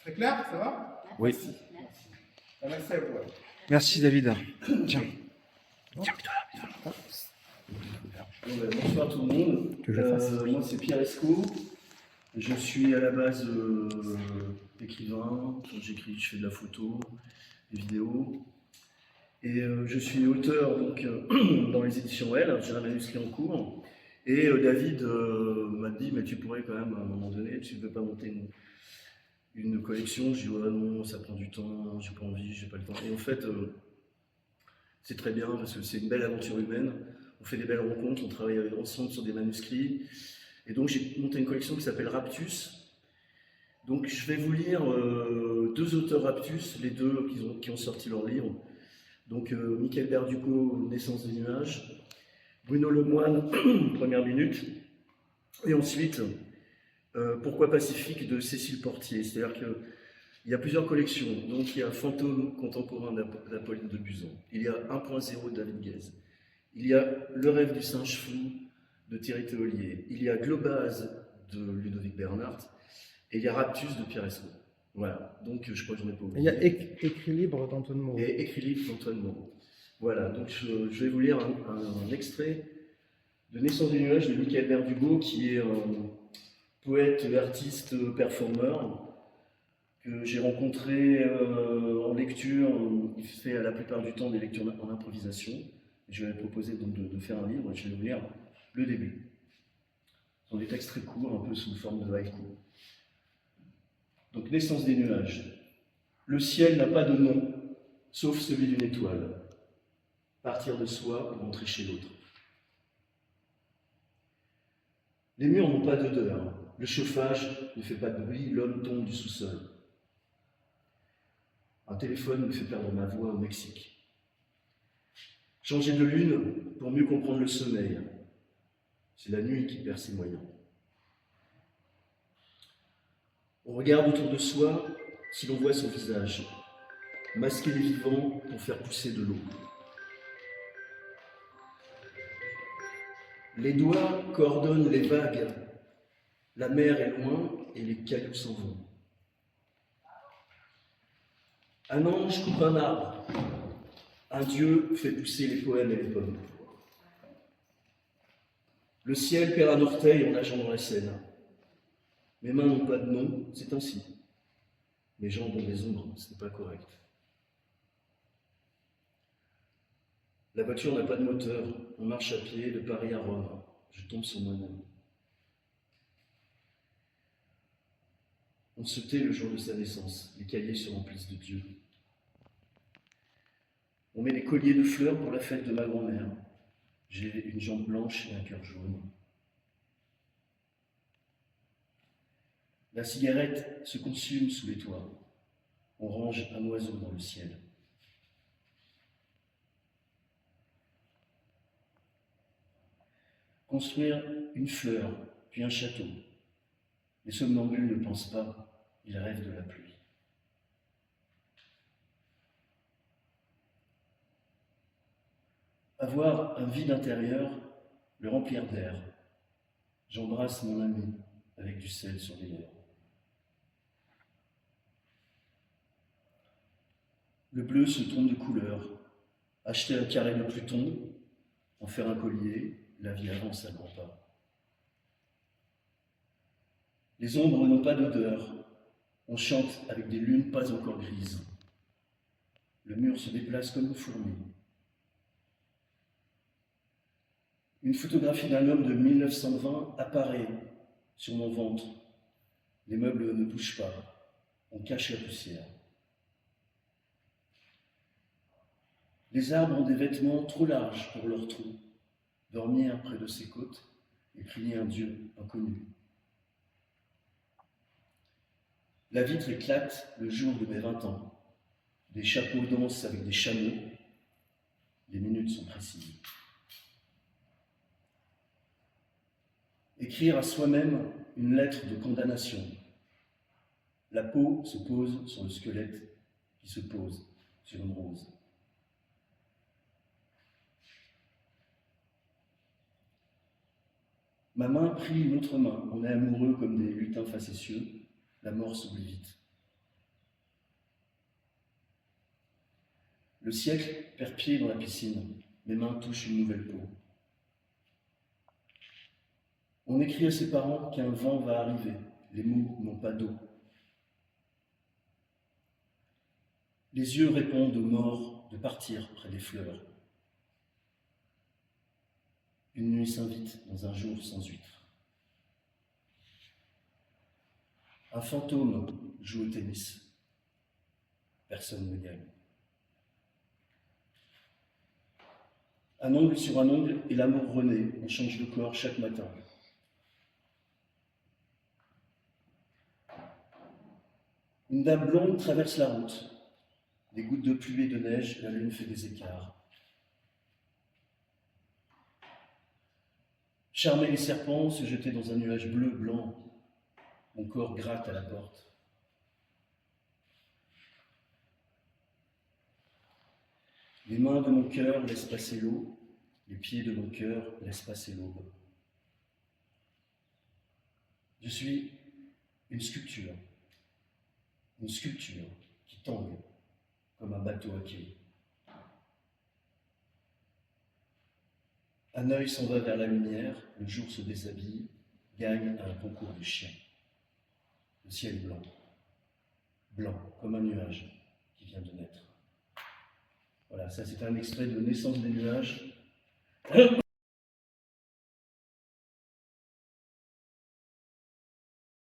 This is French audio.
C'est clair, ça va? Oui. Merci à vous. Merci David. Tiens. Bonsoir tout le monde. Que je fasse. Moi c'est Pierre Esco. Je suis à la base écrivain. Je fais de la photo, des vidéos. Et je suis auteur donc, dans les éditions L. J'ai un manuscrit en cours. Et David m'a dit, mais tu pourrais quand même à un moment donné, tu ne veux pas monter une collection. Je dis, ouais, non, ça prend du temps, j'ai pas envie, j'ai pas le temps. Et en fait, c'est très bien parce que c'est une belle aventure humaine. On fait des belles rencontres, on travaille ensemble sur des manuscrits. Et donc j'ai monté une collection qui s'appelle Raptus. Donc je vais vous lire deux auteurs Raptus, les deux qui ont sorti leur livre. Donc Michael Berducot, Naissance des nuages, Bruno Lemoine, Première minute, et ensuite Pourquoi Pacifique de Cécile Portier. C'est-à-dire qu'il y a plusieurs collections. Donc il y a Fantôme contemporain d'Apolline de Buzan, il y a 1.0 de David Guez, il y a Le rêve du singe fou de Thierry Théolier, il y a Globase de Ludovic Bernhardt, et il y a Raptus de Pierre Esco. Voilà, donc je crois que j'en ai pas oublié. Il y a Écrit libre d'Antoine Moreau. Et Écrit libre d'Antoine Moreau. Voilà, donc je vais vous lire un extrait de Naissance des nuages de Michael Berducot, qui est un poète, artiste, performeur, que j'ai rencontré en lecture. Il fait la plupart du temps des lectures en improvisation. Je lui ai proposé donc de faire un livre, et je vais vous lire le début. Ce sont des textes très courts, un peu sous forme de haïku. Donc, Naissance des nuages. Le ciel n'a pas de nom, sauf celui d'une étoile. Partir de soi pour entrer chez l'autre. Les murs n'ont pas d'odeur, le chauffage ne fait pas de bruit, l'homme tombe du sous-sol. Un téléphone me fait perdre ma voix au Mexique. Changer de lune pour mieux comprendre le sommeil. C'est la nuit qui perd ses moyens. On regarde autour de soi si l'on voit son visage. Masquer les vivants pour faire pousser de l'eau. Les doigts coordonnent les vagues. La mer est loin et les cailloux s'en vont. Un ange coupe un arbre. Un dieu fait pousser les poèmes et les pommes. Le ciel perd un orteil en nageant dans la Seine. Mes mains n'ont pas de nom, c'est ainsi. Mes jambes ont des ombres, ce n'est pas correct. La voiture n'a pas de moteur, on marche à pied de Paris à Rome. Je tombe sur moi-même. On se tait le jour de sa naissance, les cahiers se remplissent de Dieu. On met des colliers de fleurs pour la fête de ma grand-mère. J'ai une jambe blanche et un cœur jaune. La cigarette se consume sous les toits. On range un oiseau dans le ciel. Construire une fleur, puis un château. Les somnambules ne pensent pas, ils rêvent de la pluie. Avoir un vide intérieur, le remplir d'air. J'embrasse mon ami avec du sel sur les lèvres. Le bleu se trompe de couleur. Acheter un carré de Pluton, en faire un collier, la vie avance à grands pas. Les ombres n'ont pas d'odeur. On chante avec des lunes pas encore grises. Le mur se déplace comme une fourmi. Une photographie d'un homme de 1920 apparaît sur mon ventre. Les meubles ne bougent pas. On cache la poussière. Les arbres ont des vêtements trop larges pour leurs trous. Dormir près de ses côtes et prier un Dieu inconnu. La vitre éclate le jour de mes 20 ans. Des chapeaux dansent avec des chameaux. Les minutes sont précises. Écrire à soi-même une lettre de condamnation. La peau se pose sur le squelette qui se pose sur une rose. Ma main prie une autre main. On est amoureux comme des lutins facétieux. La mort s'oublie vite. Le siècle perd pied dans la piscine. Mes mains touchent une nouvelle peau. On écrit à ses parents qu'un vent va arriver. Les mots n'ont pas d'eau. Les yeux répondent aux morts de partir près des fleurs. Une nuit s'invite dans un jour sans huîtres. Un fantôme joue au tennis. Personne ne gagne. Un ongle sur un ongle et l'amour renaît. On change de corps chaque matin. Une dame blonde traverse la route. Des gouttes de pluie et de neige, la lune fait des écarts. Charmer les serpents, se jeter dans un nuage bleu-blanc. Mon corps gratte à la porte. Les mains de mon cœur laissent passer l'eau, les pieds de mon cœur laissent passer l'aube. Je suis une sculpture qui tangue comme un bateau à quai. Un œil s'en va vers la lumière, le jour se déshabille, gagne à un concours de chiens. Le ciel est blanc, blanc comme un nuage qui vient de naître. Voilà, ça c'est un extrait de Naissance des nuages.